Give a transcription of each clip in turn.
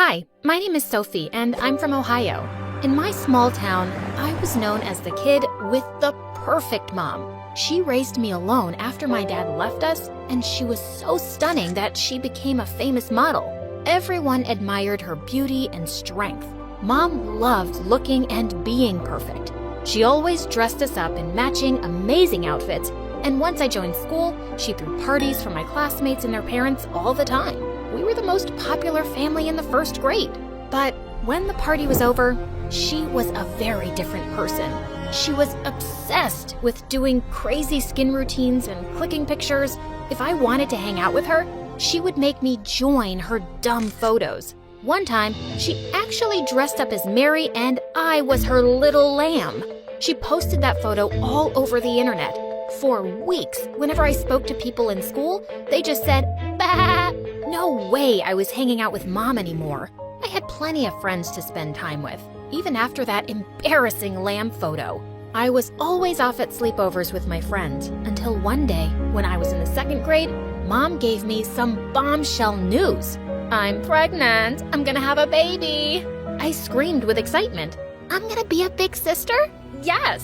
Hi, my name is Sophie, and I'm from Ohio. In my small town, I was known as the kid with the perfect mom. She raised me alone after my dad left us, and she was so stunning that she became a famous model. Everyone admired her beauty and strength. Mom loved looking and being perfect. She always dressed us up in matching, amazing outfits, and once I joined school, she threw parties for my classmates and their parents all the time. We were the most popular family in the first grade. But when the party was over, she was a very different person. She was obsessed with doing crazy skin routines and clicking pictures. If I wanted to hang out with her, she would make me join her dumb photos. One time, she actually dressed up as Mary and I was her little lamb. She posted that photo all over the internet. For weeks, whenever I spoke to people in school, they just said, "Bah! No way I was hanging out with Mom anymore." I had plenty of friends to spend time with, even after that embarrassing lamb photo. I was always off at sleepovers with my friends, until one day, when I was in the second grade, Mom gave me some bombshell news. "I'm pregnant. I'm gonna have a baby." I screamed with excitement. "I'm gonna be a big sister?" "Yes."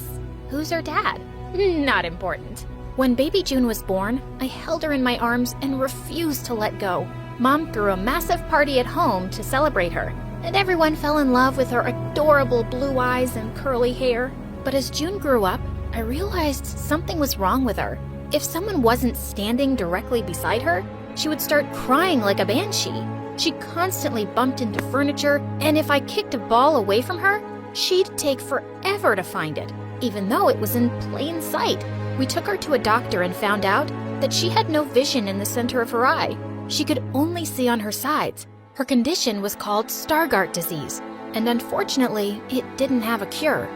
"Who's her dad?" "Not important." When baby June was born, I held her in my arms and refused to let go. Mom threw a massive party at home to celebrate her, and everyone fell in love with her adorable blue eyes and curly hair. But as June grew up, I realized something was wrong with her. If someone wasn't standing directly beside her, she would start crying like a banshee. She constantly bumped into furniture, and if I kicked a ball away from her, she'd take forever to find it, even though it was in plain sight. We took her to a doctor and found out that she had no vision in the center of her eye. She could only see on her sides. Her condition was called Stargardt disease, and unfortunately, it didn't have a cure.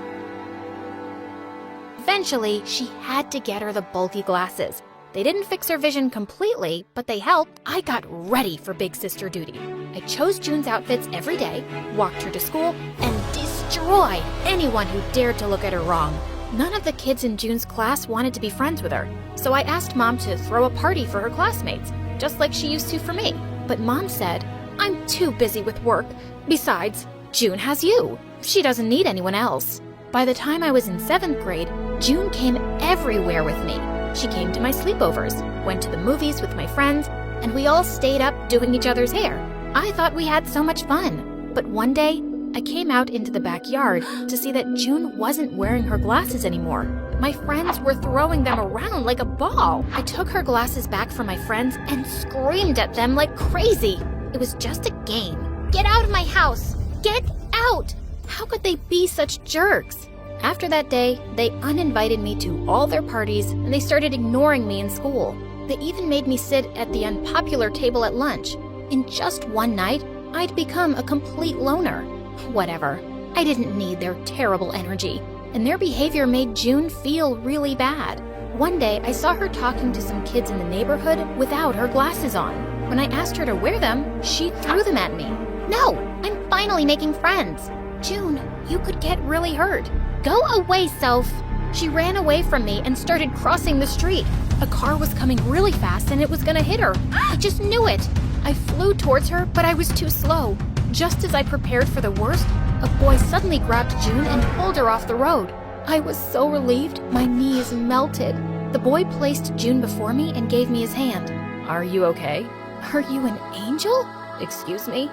Eventually, she had to get her the bulky glasses. They didn't fix her vision completely, but they helped. I got ready for big sister duty. I chose June's outfits every day, walked her to school, and destroyed anyone who dared to look at her wrong. None of the kids in June's class wanted to be friends with her, so I asked Mom to throw a party for her classmates, just like she used to for me. But Mom said, "I'm too busy with work. Besides, June has you. She doesn't need anyone else." By the time I was in 7th grade, June came everywhere with me. She came to my sleepovers, went to the movies with my friends, and we all stayed up doing each other's hair. I thought we had so much fun. But one day, I came out into the backyard to see that June wasn't wearing her glasses anymore. My friends were throwing them around like a ball. I took her glasses back from my friends and screamed at them like crazy. It was just a game. "Get out of my house! Get out!" How could they be such jerks? After that day, they uninvited me to all their parties, and they started ignoring me in school. They even made me sit at the unpopular table at lunch. In just one night, I'd become a complete loner. Whatever. I didn't need their terrible energy, and their behavior made June feel really bad. One day, I saw her talking to some kids in the neighborhood without her glasses on. When I asked her to wear them, she threw them at me. "No, I'm finally making friends." "June, you could get really hurt." "Go away, Soph." She ran away from me and started crossing the street. A car was coming really fast and it was gonna hit her. I just knew it. I flew towards her, but I was too slow. Just as I prepared for the worst, a boy suddenly grabbed June and pulled her off the road. I was so relieved, my knees melted. The boy placed June before me and gave me his hand. "Are you okay?" "Are you an angel?" "Excuse me?"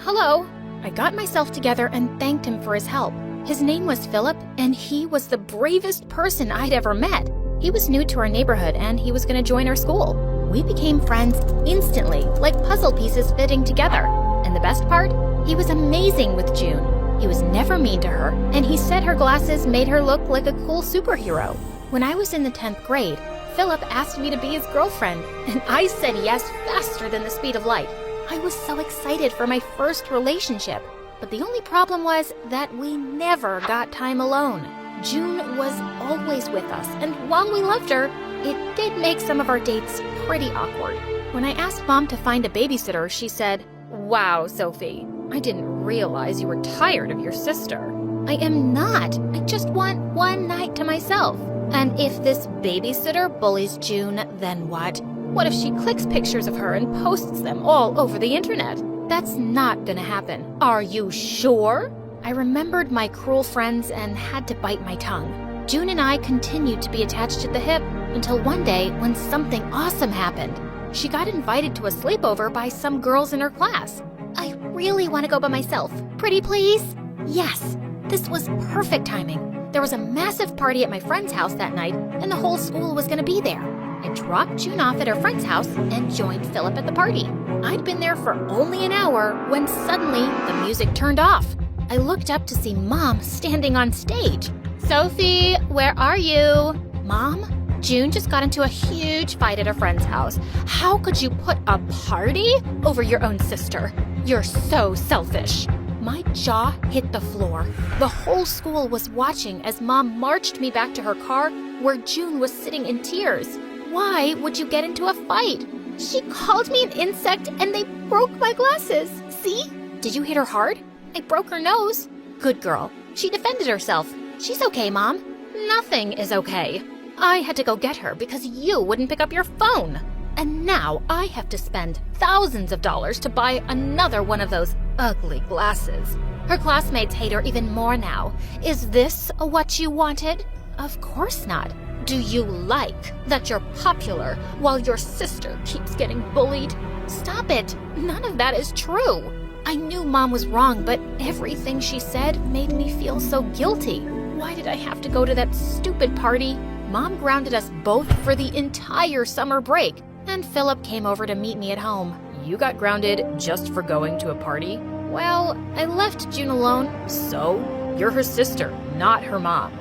Hello." I got myself together and thanked him for his help. His name was Philip, and he was the bravest person I'd ever met. He was new to our neighborhood, and he was going to join our school. We became friends instantly, like puzzle pieces fitting together. And the best part? He was amazing with June. He was never mean to her, and he said her glasses made her look like a cool superhero. When I was in the 10th grade, Philip asked me to be his girlfriend, and I said yes faster than the speed of light. I was so excited for my first relationship, but the only problem was that we never got time alone. June was always with us, and while we loved her, it did make some of our dates pretty awkward. When I asked Mom to find a babysitter, she said, "Wow, Sophie, I didn't realize you were tired of your sister." I am not. I just want one night to myself. And if this babysitter bullies June, then what? What if she clicks pictures of her and posts them all over the internet? That's not gonna happen. Are you sure? I remembered my cruel friends and had to bite my tongue. June and I continued to be attached at the hip until one day when something awesome happened. She got invited to a sleepover by some girls in her class. I really want to go by myself. Pretty please? Yes. This was perfect timing. There was a massive party at my friend's house that night, and the whole school was going to be there. I dropped June off at her friend's house and joined Philip at the party. I'd been there for only an hour when suddenly the music turned off. I looked up to see Mom standing on stage. Sophie, where are you? Mom? June just got into a huge fight at a friend's house. How could you put a party over your own sister? You're so selfish. My jaw hit the floor. The whole school was watching as Mom marched me back to her car where June was sitting in tears. Why would you get into a fight? She called me an insect and they broke my glasses. See? Did you hit her hard? I broke her nose. Good girl. She defended herself. She's okay, Mom. Nothing is okay. I had to go get her because you wouldn't pick up your phone. And now I have to spend thousands of dollars to buy another one of those ugly glasses. Her classmates hate her even more now. Is this what you wanted? Of course not. Do you like that you're popular while your sister keeps getting bullied? Stop it. None of that is true. I knew Mom was wrong, but everything she said made me feel so guilty. Why did I have to go to that stupid party? Mom grounded us both for the entire summer break, and Philip came over to meet me at home. You got grounded just for going to a party? Well, I left June alone. So? You're her sister, not her mom.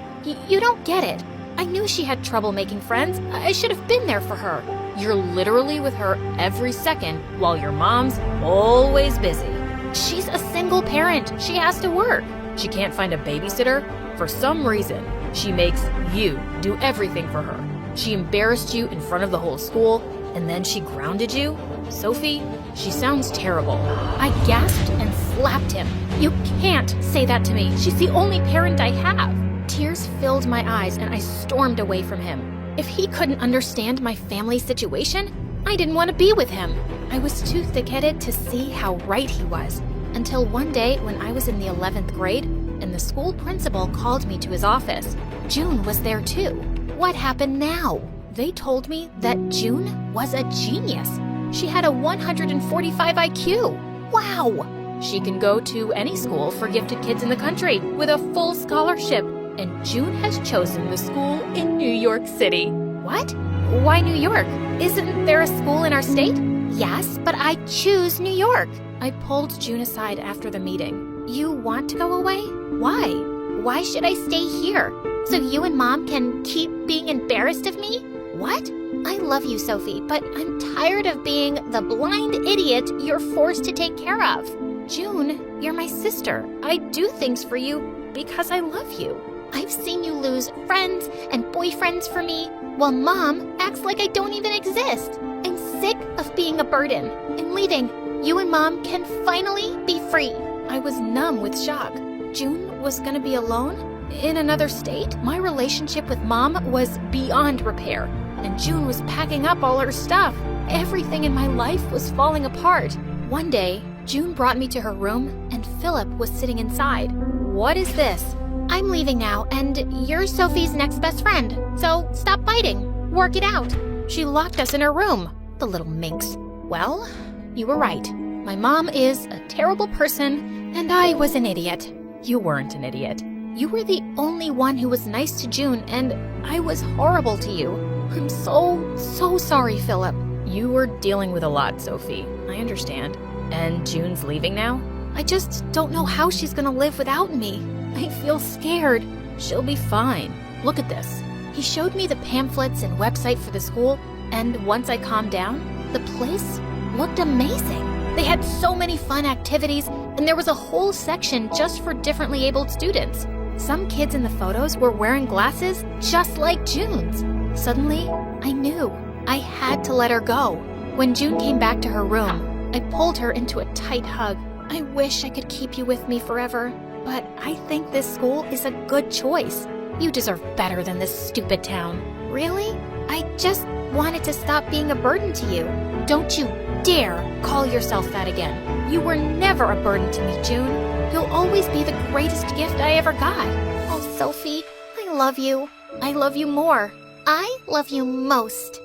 You don't get it. I knew she had trouble making friends. I should have been there for her. You're literally with her every second while your mom's always busy. She's a single parent. She has to work. She can't find a babysitter. For some reason, she makes you do everything for her. She embarrassed you in front of the whole school, and then she grounded you? Sophie, she sounds terrible. I gasped and slapped him. You can't say that to me. She's the only parent I have. Tears filled my eyes and I stormed away from him. If he couldn't understand my family situation, I didn't want to be with him. I was too thick-headed to see how right he was, until one day when I was in the 11th grade and the school principal called me to his office. June was there too. What happened now? They told me that June was a genius. She had a 145 IQ. Wow! She can go to any school for gifted kids in the country with a full scholarship. And June has chosen the school in New York City. What? Why New York? Isn't there a school in our state? Yes, but I choose New York. I pulled June aside after the meeting. You want to go away? Why? Why should I stay here? So you and Mom can keep being embarrassed of me? What? I love you, Sophie, but I'm tired of being the blind idiot you're forced to take care of. June, you're my sister. I do things for you because I love you. I've seen you lose friends and boyfriends for me, while Mom acts like I don't even exist. I'm sick of being a burden. I'm leaving. You and Mom can finally be free. I was numb with shock. June was gonna be alone? In another state? My relationship with Mom was beyond repair, and June was packing up all her stuff. Everything in my life was falling apart. One day, June brought me to her room, and Philip was sitting inside. What is this? I'm leaving now, and you're Sophie's next best friend, so stop fighting. Work it out. She locked us in her room, the little minx. Well, you were right. My mom is a terrible person, and I was an idiot. You weren't an idiot. You were the only one who was nice to June, and I was horrible to you. I'm so sorry, Philip. You were dealing with a lot, Sophie. I understand. And June's leaving now? I just don't know how she's gonna live without me. I feel scared. She'll be fine. Look at this. He showed me the pamphlets and website for the school, and once I calmed down, the place looked amazing. They had so many fun activities, and there was a whole section just for differently abled students. Some kids in the photos were wearing glasses just like June's. Suddenly, I knew I had to let her go. When June came back to her room, I pulled her into a tight hug. I wish I could keep you with me forever. But I think this school is a good choice. You deserve better than this stupid town. Really? I just wanted to stop being a burden to you. Don't you dare call yourself that again. You were never a burden to me, June. You'll always be the greatest gift I ever got. Oh, Sophie, I love you. I love you more. I love you most.